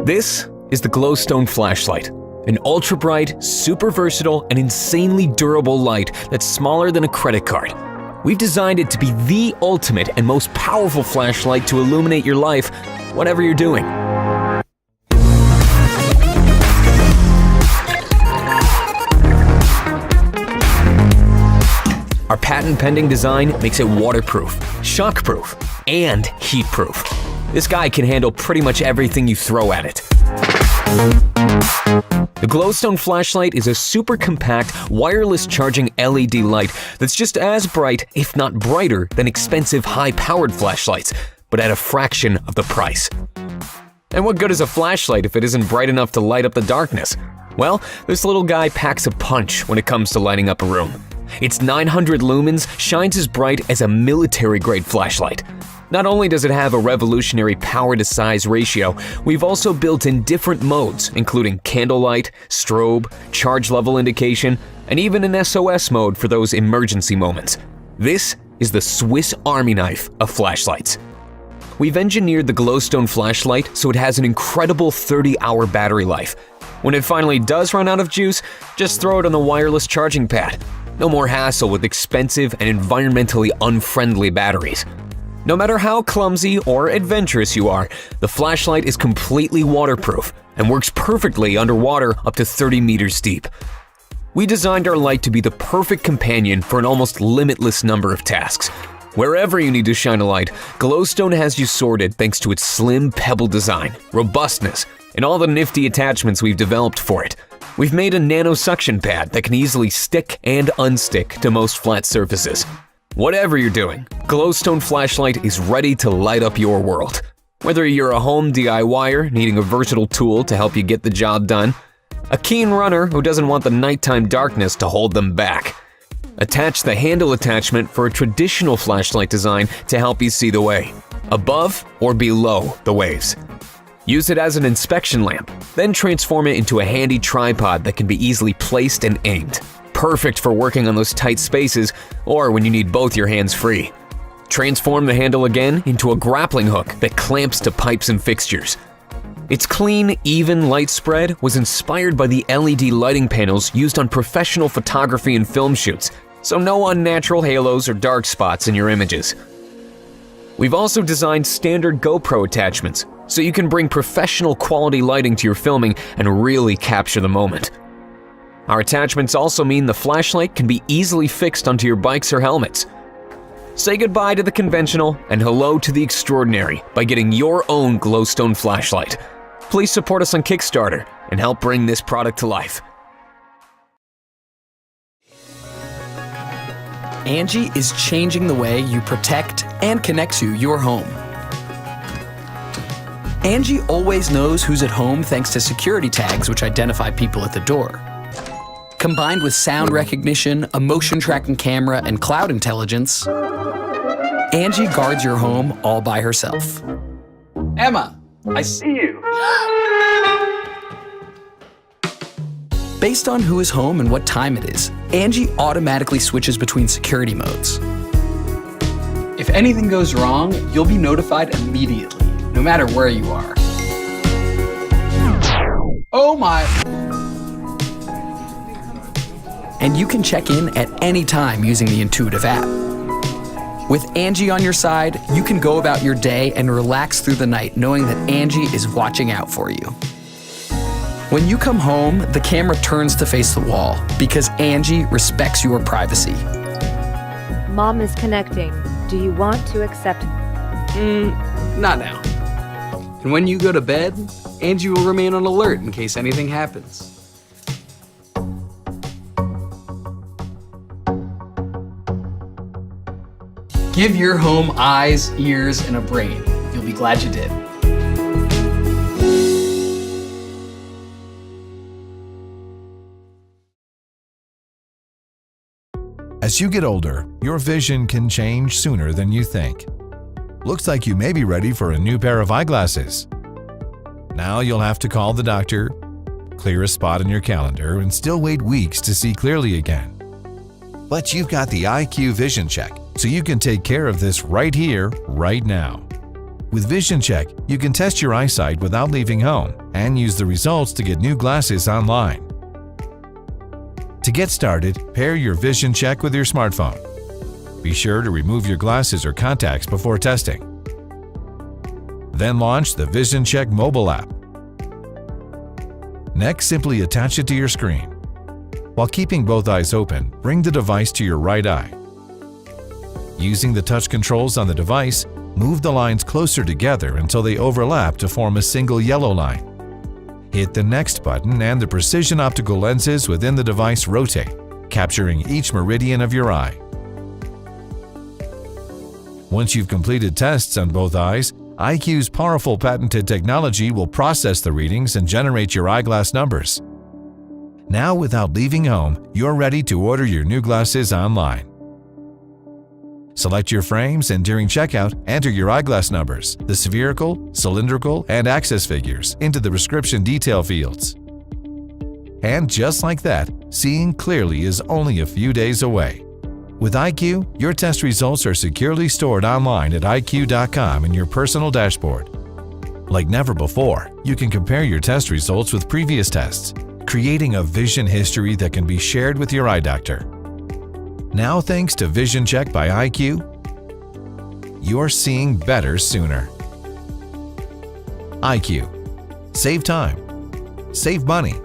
This is the Glowstone flashlight, an ultra-bright, super versatile, and insanely durable light that's smaller than a credit card. We've designed it to be the ultimate and most powerful flashlight to illuminate your life, whatever you're doing. Our patent-pending design makes it waterproof, shockproof, and heat-proof. This guy can handle pretty much everything you throw at it. The Glowstone flashlight is a super compact, wireless charging LED light that's just as bright, if not brighter, than expensive high-powered flashlights, but at a fraction of the price. And what good is a flashlight if it isn't bright enough to light up the darkness? Well, this little guy packs a punch when it comes to lighting up a room. Its 900 lumens shines as bright as a military-grade flashlight. Not only does it have a revolutionary power-to-size ratio, we've also built in different modes, including candlelight, strobe, charge level indication, and even an SOS mode for those emergency moments. This is the Swiss Army knife of flashlights. We've engineered the Glowstone flashlight so it has an incredible 30-hour battery life. When it finally does run out of juice, just throw it on the wireless charging pad. No more hassle with expensive and environmentally unfriendly batteries. No matter how clumsy or adventurous you are, the flashlight is completely waterproof and works perfectly underwater up to 30 meters deep. We designed our light to be the perfect companion for an almost limitless number of tasks. Wherever you need to shine a light, Glowstone has you sorted thanks to its slim pebble design, robustness, and all the nifty attachments we've developed for it. We've made a nano suction pad that can easily stick and unstick to most flat surfaces. Whatever you're doing, Glowstone flashlight is ready to light up your world. Whether you're a home DIYer needing a versatile tool to help you get the job done, a keen runner who doesn't want the nighttime darkness to hold them back, attach the handle attachment for a traditional flashlight design to help you see the way, above or below the waves. Use it as an inspection lamp, then transform it into a handy tripod that can be easily placed and aimed. Perfect for working on those tight spaces or when you need both your hands free. Transform the handle again into a grappling hook that clamps to pipes and fixtures. Its clean, even light spread was inspired by the LED lighting panels used on professional photography and film shoots, so no unnatural halos or dark spots in your images. We've also designed standard GoPro attachments, so you can bring professional quality lighting to your filming and really capture the moment. Our attachments also mean the flashlight can be easily fixed onto your bikes or helmets. Say goodbye to the conventional and hello to the extraordinary by getting your own Glowstone flashlight. Please support us on Kickstarter and help bring this product to life. Angie is changing the way you protect and connect to your home. Angie always knows who's at home thanks to security tags which identify people at the door. Combined with sound recognition, a motion tracking camera, and cloud intelligence, Angie guards your home all by herself. Emma, I see you. Based on who is home and what time it is, Angie automatically switches between security modes. If anything goes wrong, you'll be notified immediately, no matter where you are. Oh my! And you can check in at any time using the intuitive app. With Angie on your side, you can go about your day and relax through the night knowing that Angie is watching out for you. When you come home, the camera turns to face the wall because Angie respects your privacy. Mom is connecting. Do you want to accept? Not now. And when you go to bed, Angie will remain on alert in case anything happens. Give your home eyes, ears, and a brain. You'll be glad you did. As you get older, your vision can change sooner than you think. Looks like you may be ready for a new pair of eyeglasses. Now you'll have to call the doctor, clear a spot in your calendar, and still wait weeks to see clearly again. But you've got the IQ Vision Check, so you can take care of this right here, right now. With Vision Check, you can test your eyesight without leaving home and use the results to get new glasses online. To get started, pair your vision check with your smartphone. Be sure to remove your glasses or contacts before testing. Then launch the Vision Check mobile app. Next, simply attach it to your screen. While keeping both eyes open, bring the device to your right eye. Using the touch controls on the device, move the lines closer together until they overlap to form a single yellow line. Hit the Next button and the precision optical lenses within the device rotate, capturing each meridian of your eye. Once you've completed tests on both eyes, IQ's powerful patented technology will process the readings and generate your eyeglass numbers. Now, without leaving home, you're ready to order your new glasses online. Select your frames and during checkout, enter your eyeglass numbers, the spherical, cylindrical, and axis figures into the prescription detail fields. And just like that, seeing clearly is only a few days away. With IQ, your test results are securely stored online at iq.com in your personal dashboard. Like never before, you can compare your test results with previous tests, creating a vision history that can be shared with your eye doctor. Now, thanks to Vision Check by IQ, you're seeing better sooner. IQ. Save time. Save money.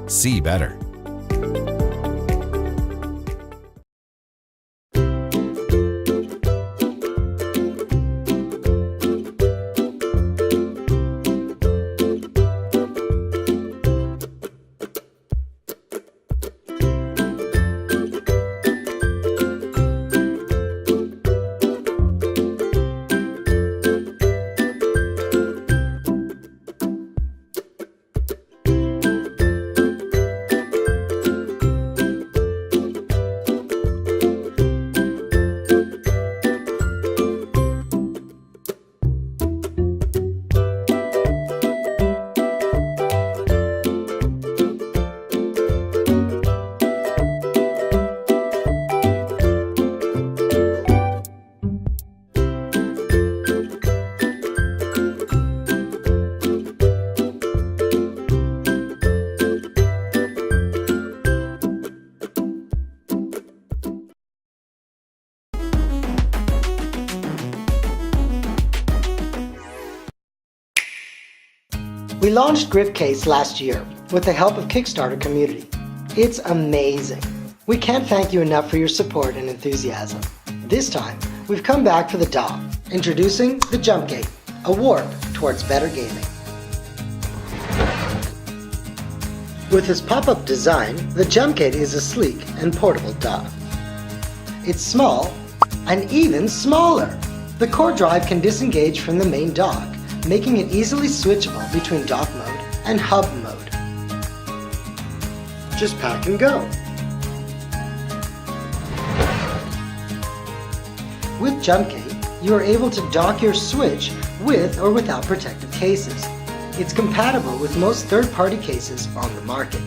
See better. We launched Grip Case last year with the help of Kickstarter community. It's amazing. We can't thank you enough for your support and enthusiasm. This time, we've come back for the dog, introducing the Jump Gate, a warp towards better gaming. With its pop-up design, the Jump Gate is a sleek and portable dock. It's small and even smaller. The core drive can disengage from the main dock, making it easily switchable between dock mode and hub mode. Just pack and go. With Jump Gate, you are able to dock your Switch with or without protective cases. It's compatible with most third-party cases on the market.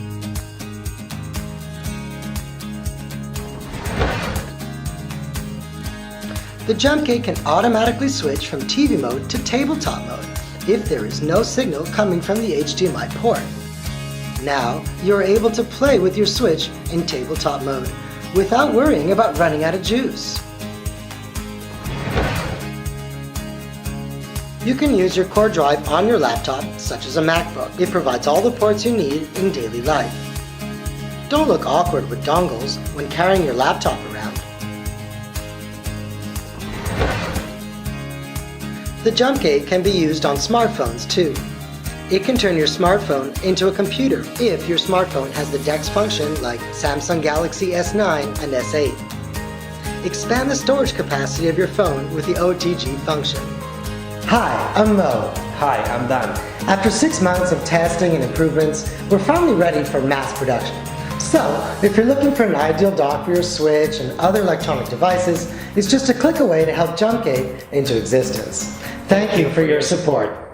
The Jump Gate can automatically switch from TV mode to tabletop mode if there is no signal coming from the HDMI port. Now, you are able to play with your Switch in tabletop mode without worrying about running out of juice. You can use your core drive on your laptop, such as a MacBook. It provides all the ports you need in daily life. Don't look awkward with dongles when carrying your laptop around. The Jump Gate can be used on smartphones too. It can turn your smartphone into a computer if your smartphone has the DeX function like Samsung Galaxy S9 and S8. Expand the storage capacity of your phone with the OTG function. Hi, I'm Mo. Hi, I'm Dan. After 6 months of testing and improvements, we're finally ready for mass production. So, if you're looking for an ideal dock for your Switch and other electronic devices, it's just a click away to help Jump Gate into existence. Thank you for your support.